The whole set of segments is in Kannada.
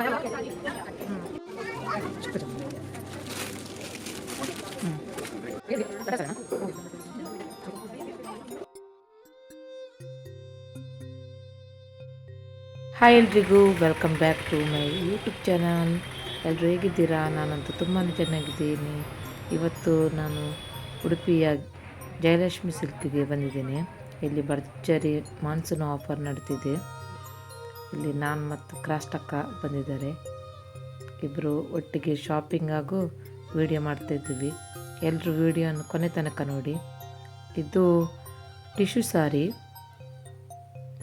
ಹಾಯ್ ಎಲ್ರಿಗೂ welcome back to my YouTube channel. ಎಲ್ಲರೂ ಹೇಗಿದ್ದೀರಾ? ನಾನಂತೂ ತುಂಬಾ ಚೆನ್ನಾಗಿದ್ದೀನಿ. ಇವತ್ತು ನಾನು ಉಡುಪಿಯ ಜಯಲಕ್ಷ್ಮಿ ಸಿಲ್ಕ್ಗೆ ಬಂದಿದ್ದೇನೆ. ಇಲ್ಲಿ ಭರ್ಜರಿ ಮಾನ್ಸೂನ್ ಆಫರ್ ನಡೀತಿದೆ. ಇಲ್ಲಿ ನಾನು ಮತ್ತು ಕ್ರಾಸ್ಟ್ ಅಕ್ಕ ಬಂದಿದ್ದಾರೆ. ಇಬ್ಬರು ಒಟ್ಟಿಗೆ ಶಾಪಿಂಗ್ ಹಾಗೂ ವಿಡಿಯೋ ಮಾಡ್ತಾಯಿದ್ದೀವಿ. ಎಲ್ಲರೂ ವಿಡಿಯೋನ ಕೊನೆ ತನಕ ನೋಡಿ. ಇದು ಟಿಶ್ಯೂ ಸಾರಿ,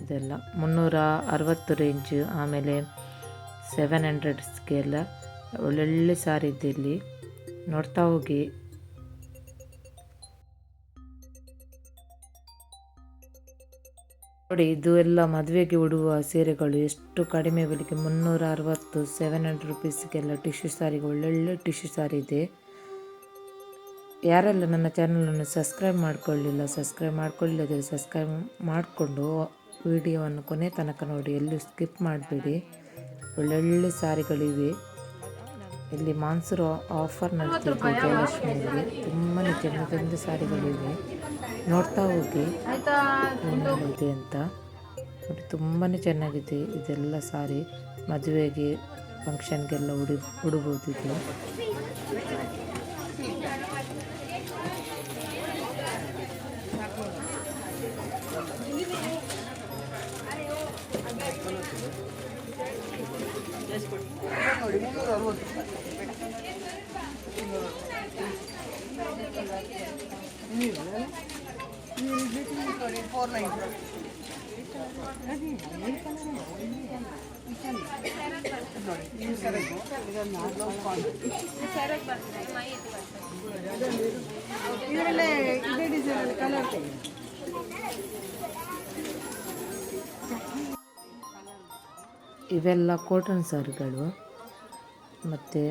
ಇದೆಲ್ಲ 360 ರೇಂಜ್, ಆಮೇಲೆ 700ಸ್ಗೆ ಎಲ್ಲ ಒಳ್ಳೊಳ್ಳೆ ಸಾರಿ ಇದೆ. ಇಲ್ಲಿ ನೋಡ್ತಾ ಹೋಗಿ. ನೋಡಿ, ಇದು ಎಲ್ಲ ಮದುವೆಗೆ ಉಡುವ ಸೀರೆಗಳು ಎಷ್ಟು ಕಡಿಮೆ ಬೆಲೆಗೆ 360 700 ರುಪೀಸ್ಗೆಲ್ಲ ಟಿಶ್ಯೂ ಸಾರಿಗೆ ಒಳ್ಳೊಳ್ಳೆ ಟಿಶ್ಯೂ ಸಾರಿ ಇದೆ. ಯಾರೆಲ್ಲ ನನ್ನ ಚಾನಲನ್ನು ಸಬ್ಸ್ಕ್ರೈಬ್ ಮಾಡ್ಕೊಳ್ಳಿಲ್ಲ, ಸಬ್ಸ್ಕ್ರೈಬ್ ಮಾಡಿಕೊಂಡು ವಿಡಿಯೋವನ್ನು ಕೊನೆ ತನಕ ನೋಡಿ. ಎಲ್ಲೂ ಸ್ಕಿಪ್ ಮಾಡಬೇಡಿ. ಒಳ್ಳೊಳ್ಳೆ ಸಾರಿಗಳಿವೆ. ಇಲ್ಲಿ ಮಾನ್ಸೂನ್ ಆಫರ್ ನಡೀತಿದೆ ಜಯಲಕ್ಷ್ಮಿಯಲ್ಲಿ. ತುಂಬಾ ಚೆಂದ ಸಾರಿಗಳಿವೆ. ನೋಡ್ತಾ ಹೋಗಿ ಏನಿದೆ ಅಂತ ನೋಡಿ. ತುಂಬಾ ಚೆನ್ನಾಗಿದೆ ಇದೆಲ್ಲ ಸಾರಿ. ಮದುವೆಗೆ ಫಂಕ್ಷನ್ಗೆಲ್ಲ ಉಡಬಹುದು ಇದು. ಇವೆಲ್ಲ ಕಾಟನ್ ಸಾರಿಗಳು. ಮತ್ತು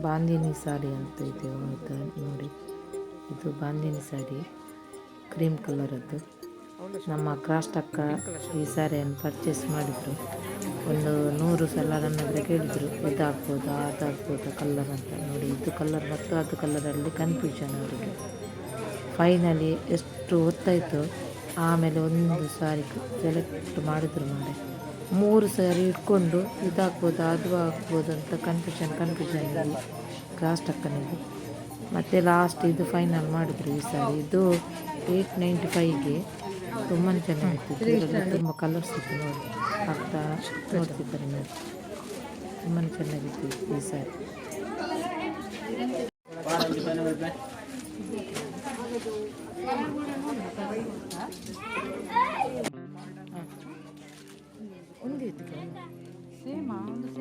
ಬಾಂದಿನಿ ಸಾರಿ ಅಂತ ಇದೆ ನೋಡಿ. ಇದು ಬಾಂದಿನಿ ಸಾರಿ, ಕ್ರೀಮ್ ಕಲರದ್ದು. ನಮ್ಮ ಕ್ರಾಸ್ಟ್ ಅಕ್ಕ ಈ ಸಾರಿಯನ್ನು ಪರ್ಚೇಸ್ ಮಾಡಿದರು. ಒಂದು 100 ಸಲ ನನ್ನ ಹತ್ರ ಕೇಳಿದರು, ಇದಾಗ್ಬೋದಾ ಅದಾಗ್ಬೋದಾ ಕಲರ್ ಅಂತ. ನೋಡಿ, ಇದು ಕಲರ್ ಮತ್ತು ಅದು ಕಲರಲ್ಲಿ ಕನ್ಫ್ಯೂಷನ್ ಅವರಿಗೆ. ಫೈನಲಿ ಎಷ್ಟು ಹೊತ್ತಾಯಿತು, ಆಮೇಲೆ ಒಂದು ಸಾರಿ ಸೆಲೆಕ್ಟ್ ಮಾಡಿದ್ರು. 3 ಸಾರಿ ಇಟ್ಕೊಂಡು ಇದಾಗ್ಬೋದಾ ಅದು ಆಗ್ಬೋದು ಅಂತ ಕನ್ಫ್ಯೂಷನ್ ಇದೆ ಕ್ರಾಸ್ಟ್ ಅಕ್ಕನಿಗೆ. ಮತ್ತು ಲಾಸ್ಟ್ ಇದು ಫೈನಲ್ ಮಾಡಿದ್ರು ಈ ಸಾರಿ. ಇದು 895ಗೆ ತುಂಬಾ ಚೆನ್ನಾಗಿತ್ತು. ಇದರಲ್ಲಿ ತುಂಬ ಕಲರ್ಸ್ ಇತ್ತು ನೋಡಿ, ಆಗ್ತಾ ನೋಡ್ತಿದ್ದಾರೆ ನೋಡಿ. ತುಂಬಾ ಚೆನ್ನಾಗಿತ್ತು ಈ ಸಾರಿ.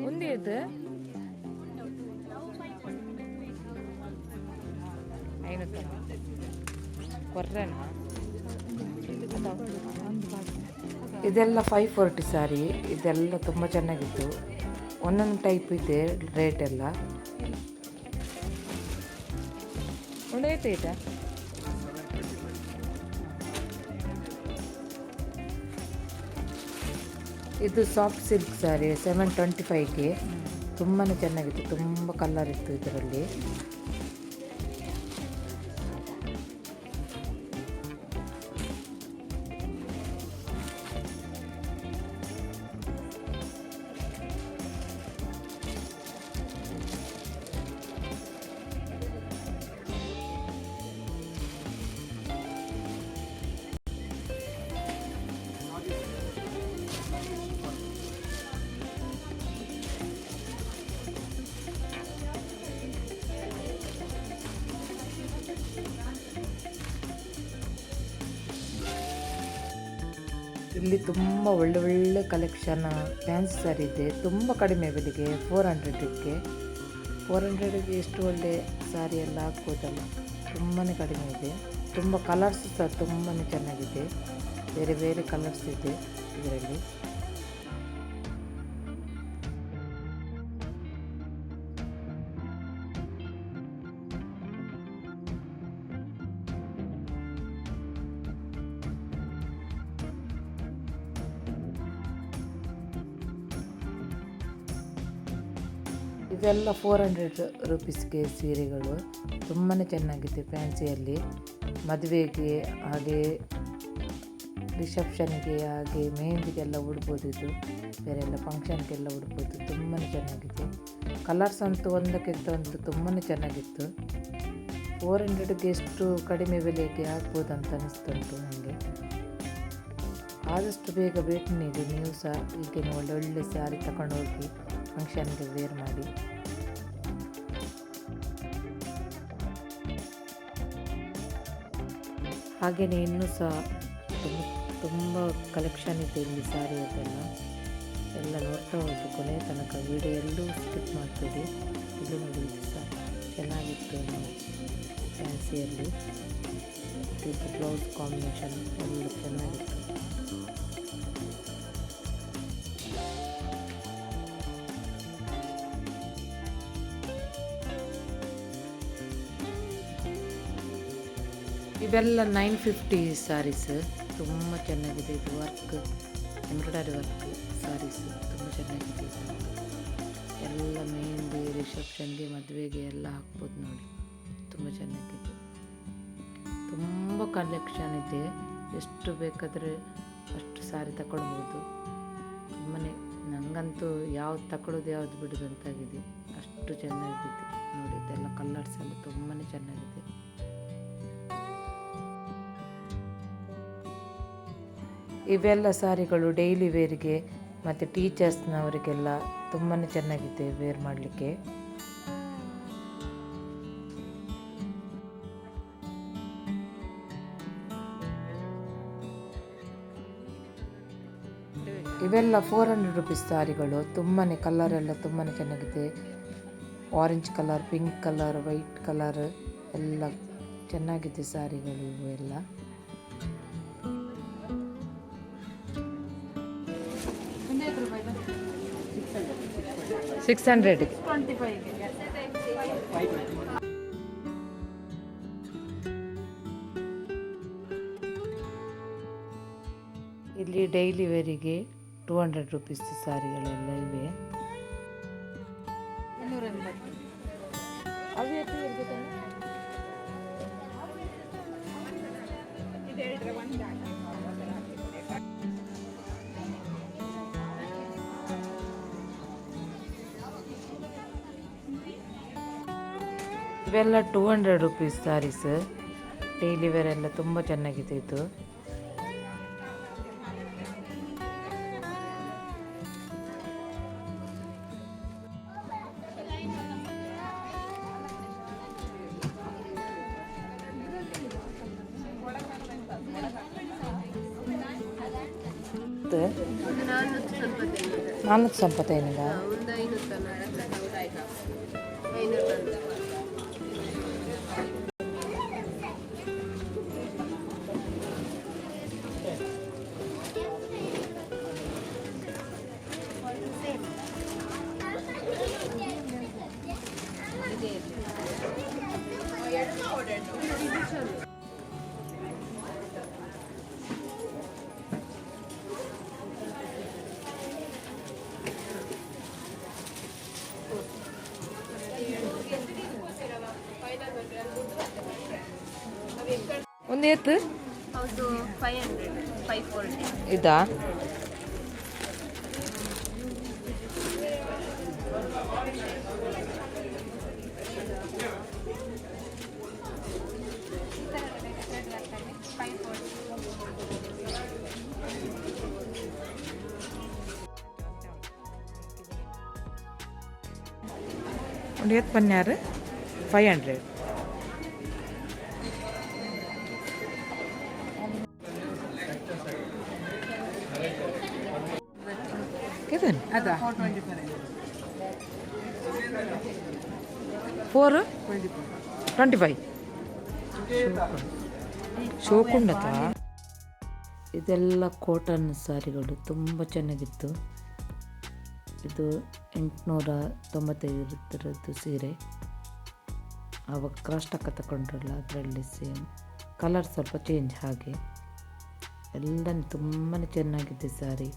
ಒಂದೇ ಇದು ಇದೆಲ್ಲ 540 ಸಾರಿ. ಇದೆಲ್ಲ ತುಂಬ ಚೆನ್ನಾಗಿತ್ತು. ಒಂದೊಂದು ಟೈಪ್ ಇದೆ ರೇಟ್ ಎಲ್ಲ. ಒಳ್ಳೆಯದೈತೆ. ಇದು ಸಾಫ್ಟ್ ಸಿಲ್ಕ್ ಸಾರಿ 725ಗೆ ತುಂಬಾ ಚೆನ್ನಾಗಿತ್ತು. ತುಂಬ ಕಲರ್ ಇತ್ತು ಇದರಲ್ಲಿ. ಇಲ್ಲಿ ತುಂಬ ಒಳ್ಳೆ ಕಲೆಕ್ಷನ್ ಫ್ಯಾನ್ಸಿ ಸಾರಿ ಇದೆ. ತುಂಬ ಕಡಿಮೆ ಬೆಲೆಗೆ 400ಗೆ ಎಷ್ಟು ಒಳ್ಳೆ ಸಾರಿ ಎಲ್ಲ ಹಾಕ್ಬೋದಲ್ಲ. ತುಂಬಾ ಕಡಿಮೆ ಇದೆ. ತುಂಬ ಕಲರ್ಸ್ ಸಹ ತುಂಬಾ ಚೆನ್ನಾಗಿದೆ. ಬೇರೆ ಬೇರೆ ಕಲರ್ಸ್ ಇದೆ ಇದರಲ್ಲಿ. ಇದೆಲ್ಲ 400 ರುಪೀಸ್ಗೆ ಸೀರೆಗಳು. ತುಂಬಾ ಚೆನ್ನಾಗಿದೆ. ಫ್ಯಾನ್ಸಿಯಲ್ಲಿ ಮದುವೆಗೆ ಹಾಗೆ ರಿಸೆಪ್ಷನ್ಗೆ ಹಾಗೆ ಮೆಹಂದಿಗೆಲ್ಲ ಉಡ್ಬೋದು. ಇದು ಬೇರೆ ಎಲ್ಲ ಫಂಕ್ಷನ್ಗೆಲ್ಲ ಉಡ್ಬೋದು. ತುಂಬಾ ಚೆನ್ನಾಗಿದೆ. ಕಲರ್ಸ್ ಅಂತೂ ಒಂದಕ್ಕಿಂತ ಒಂದು ತುಂಬಾ ಚೆನ್ನಾಗಿತ್ತು. 400ಗೆ ಎಷ್ಟು ಕಡಿಮೆ ಬೆಲೆಗೆ ಆಗ್ಬೋದು ಅಂತ ಅನಿಸ್ತುಂಟು ನನಗೆ. ಆದಷ್ಟು ಬೇಗ ಭೇಟಿ ನೀಡಿ ನೀವು ಸಹ. ಹೀಗೆ ಒಳ್ಳೊಳ್ಳೆ ಸ್ಯಾರಿ ತಗೊಂಡು ಹೋಗಿ ಫಂಕ್ಷನ್ಗೆ ವೇರ್ ಮಾಡಿ. ಹಾಗೆಯೇ ಇನ್ನೂ ಸಹ ತುಂಬ ಕಲೆಕ್ಷನ್ ಇದೆ ಇಲ್ಲಿ ಸ್ಯಾರಿಯದೆಲ್ಲ. ಎಲ್ಲ ನೋಡ್ತಾ ಹೋಗಿ ಕೊನೆ ತನಕ ವಿಡಿಯೋ ಎಲ್ಲೂ ಸ್ಕಿಪ್ ಮಾಡ್ತೀವಿ. ಇದು ನೋಡಿ ಸಹ ಚೆನ್ನಾಗಿತ್ತು. ಫ್ಯಾನ್ಸಿಯಲ್ಲಿ ಇದು ಬ್ಲೌಸ್ ಕಾಂಬಿನೇಷನ್ ಎಲ್ಲ ಚೆನ್ನಾಗಿತ್ತು. ಇವೆಲ್ಲ 950 ಸ್ಯಾರೀಸ್. ತುಂಬ ಚೆನ್ನಾಗಿದೆ. ಇದು ವರ್ಕ್ ಎಂಬ್ರಾಯ್ಡರಿ ವರ್ಕ್ ಸ್ಯಾರೀಸ್ ತುಂಬ ಚೆನ್ನಾಗಿದೆ. ಎಲ್ಲ ಮೆಹಂದಿ ರಿಸೆಪ್ಷನ್ಗೆ ಮದುವೆಗೆ ಎಲ್ಲ ಹಾಕ್ಬೋದು ನೋಡಿ. ತುಂಬ ಚೆನ್ನಾಗಿದೆ. ತುಂಬ ಕಲೆಕ್ಷನ್ ಇದೆ. ಎಷ್ಟು ಬೇಕಾದರೆ ಅಷ್ಟು ಸ್ಯಾರಿ ತಗೊಳ್ಬೋದು. ಸುಮ್ಮನೆ ನನಗಂತೂ ಯಾವ್ದು ತಗೊಳ್ಳೋದು ಯಾವ್ದು ಬಿಡೋದು ಅಂತಾಗಿದೆ. ಅಷ್ಟು ಚೆನ್ನಾಗಿದೆ ನೋಡಿ. ಇದೆಲ್ಲ ಕಲರ್ಸ್ ಎಲ್ಲ ತುಂಬಾ ಚೆನ್ನಾಗಿದೆ. ಇವೆಲ್ಲ ಸ್ಯಾರಿಗಳು ಡೈಲಿ ವೇರಿಗೆ ಮತ್ತು ಟೀಚರ್ಸ್ನವರಿಗೆಲ್ಲ ತುಂಬಾ ಚೆನ್ನಾಗಿದೆ ವೇರ್ ಮಾಡಲಿಕ್ಕೆ. ಇವೆಲ್ಲ 400 ರುಪೀಸ್ ಸ್ಯಾರಿಗಳು. ತುಂಬಾ ಕಲರ್ ಎಲ್ಲ ತುಂಬಾ ಚೆನ್ನಾಗಿದೆ. Orange colour, pink colour, white colour ಎಲ್ಲ ಚೆನ್ನಾಗಿದೆ ಸ್ಯಾರಿಗಳು ಇವೆಲ್ಲ. 600 ಇಲ್ಲಿ ಡೈಲಿ ವೇರಿಗೆ 200 ರುಪೀಸ್ ಸ್ಯಾರಿಗಳೆಲ್ಲ ಇವೆ. ಇವೆಲ್ಲ 200 ರುಪೀಸ್ ಸ್ಯಾರೀಸ್. ಡೈಲಿ ವೇರ್ ಎಲ್ಲ ತುಂಬ ಚೆನ್ನಾಗಿದೆ ಇದು. ನಾನ್ನೂರ ಸಂಪತ್ತೈನದ ಒಂದು ಎತ್ತು ಹೌದು 500 540 ಇದಾ? ಒಂದು ಎತ್ತು ಪನ್ಯಾರು 500. ಅದ 425 ಶೋಕುಂಡತ. ಇದೆಲ್ಲ ಕಾಟನ್ ಸ್ಯಾರಿಗಳು ತುಂಬ ಚೆನ್ನಾಗಿತ್ತು. ಇದು 895 ಸೀರೆ. ಆವಾಗ ಕ್ರಾಸ್ ಟಕ್ಕ ತಗೊಂಡ್ರಲ್ಲ ಅದರಲ್ಲಿ ಸೇಮ್ ಕಲರ್ ಸ್ವಲ್ಪ ಚೇಂಜ್. ಹಾಗೆ ಎಲ್ಲ ತುಂಬಾ ಚೆನ್ನಾಗಿದೆ ಸ್ಯಾರಿ.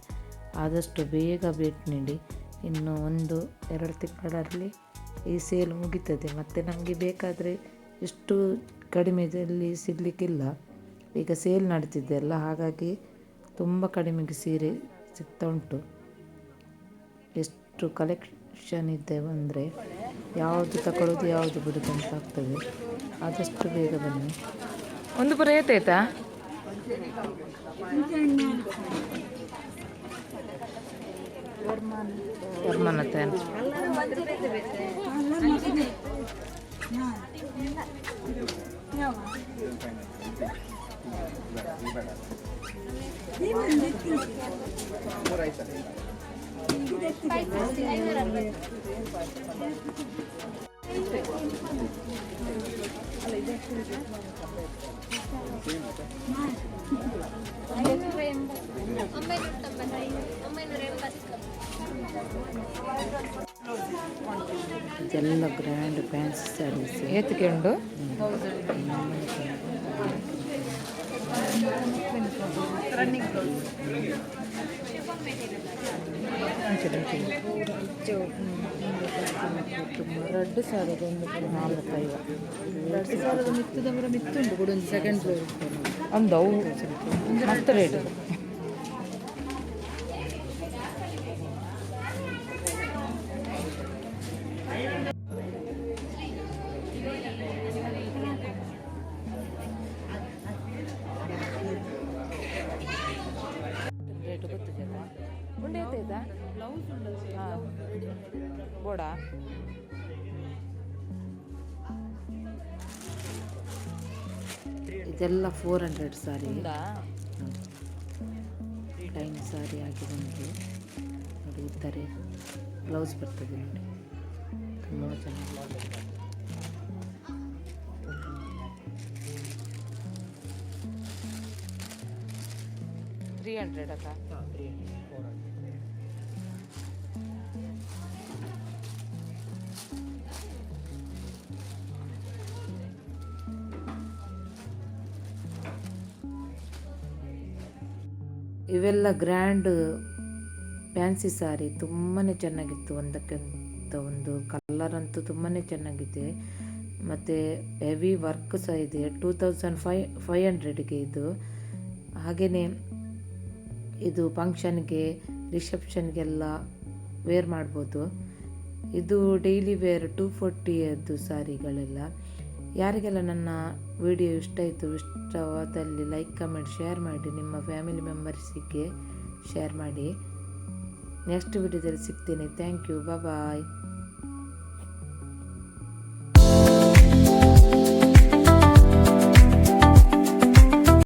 ಆದಷ್ಟು ಬೇಗ ಭೇಟಿ ನೀಡಿ. ಇನ್ನು 1-2 ತಿಂಗಳಲ್ಲಿ ಈ ಸೇಲ್ ಮುಗೀತದೆ. ಮತ್ತು ನಮಗೆ ಬೇಕಾದರೆ ಇಷ್ಟು ಕಡಿಮೆದಲ್ಲಿ ಸಿಗಲಿಕ್ಕಿಲ್ಲ. ಈಗ ಸೇಲ್ ನಡೀತಿದೆ ಅಲ್ಲ, ಹಾಗಾಗಿ ತುಂಬ ಕಡಿಮೆಗೆ ಸೀರೆ ಸಿಗ್ತಾ ಉಂಟು. ಎಷ್ಟು ಕಲೆಕ್ಷನ್ ಇದ್ದೇವೆ ಅಂದರೆ ಯಾವುದು ತಗೊಳ್ಳೋದು ಯಾವುದು ಬಿಡೋದು ಅಂತ ಆಗ್ತದೆ. ಆದಷ್ಟು ಬೇಗ ಬನ್ನಿ. ಒಂದು ಪುರ ಏತಾಯ್ತಾ ವರ್ಮನತೆ ಇದೆಲ್ಲ ಗ್ರ್ಯಾಂಡ್ ಫ್ಯಾನ್ಸಿ ಸ್ಯಾರೀಸ್ ಏತಕ್ಕೆ ಉಂಡು. ರೆಡ್ ಸ್ಯಾರಿ ಒಂದು 4,500 ಮಿತ್ತುಂಡು ಕೂಡ ಒಂದು ಸೆಕೆಂಡ್ ಫ್ಲೋರ್ ಒಂದು ಅವು ಮಸ್ತ್ ರೇಟ್. ರೇಟ್ ಗೊತ್ತಿದೆ ಉಂಡೆ ಆಯ್ತಾ ಹಾಂ ಬೋಡಾ ಇದೆಲ್ಲ 400 ಸಾರಿ ಲೈನ್ ಸಾರಿ ಆಗಿ ಬಂದು ನೋಡಿ ಈ ಥರ ಬ್ಲೌಸ್ ಬರ್ತದೆ ನೋಡಿ, ತುಂಬ ಚೆನ್ನಾಗಿ. 300 ಅಕ್ಕ. ಇವೆಲ್ಲ ಗ್ರ್ಯಾಂಡ್ ಫ್ಯಾನ್ಸಿ ಸಾರಿ ತುಂಬಾ ಚೆನ್ನಾಗಿತ್ತು. ಒಂದಕ್ಕಿಂತ ಒಂದು ಕಲರ್ ಅಂತೂ ತುಂಬಾ ಚೆನ್ನಾಗಿದೆ. ಮತ್ತು ಹೆವಿ ವರ್ಕ್ ಸಹ ಇದೆ. 2500ಗೆ ಇದು. ಹಾಗೆಯೇ ಇದು ಫಂಕ್ಷನ್ಗೆ ರಿಸೆಪ್ಷನ್ಗೆಲ್ಲ ವೇರ್ ಮಾಡ್ಬೋದು. ಇದು ಡೈಲಿ ವೇರ್ 240 ಸಾರಿಗಳೆಲ್ಲ. ಯಾರಿಗೆಲ್ಲ ನನ್ನ ವಿಡಿಯೋ ಇಷ್ಟವಾದಲ್ಲಿ ಲೈಕ್ ಕಮೆಂಟ್ ಶೇರ್ ಮಾಡಿ, ನಿಮ್ಮ ಫ್ಯಾಮಿಲಿ ಮೆಂಬರ್ಸಿಗೆ ಶೇರ್ ಮಾಡಿ. ನೆಕ್ಸ್ಟ್ ವಿಡಿಯೋದಲ್ಲಿ ಸಿಗ್ತೀನಿ. Thank you. ಬಾಯ್.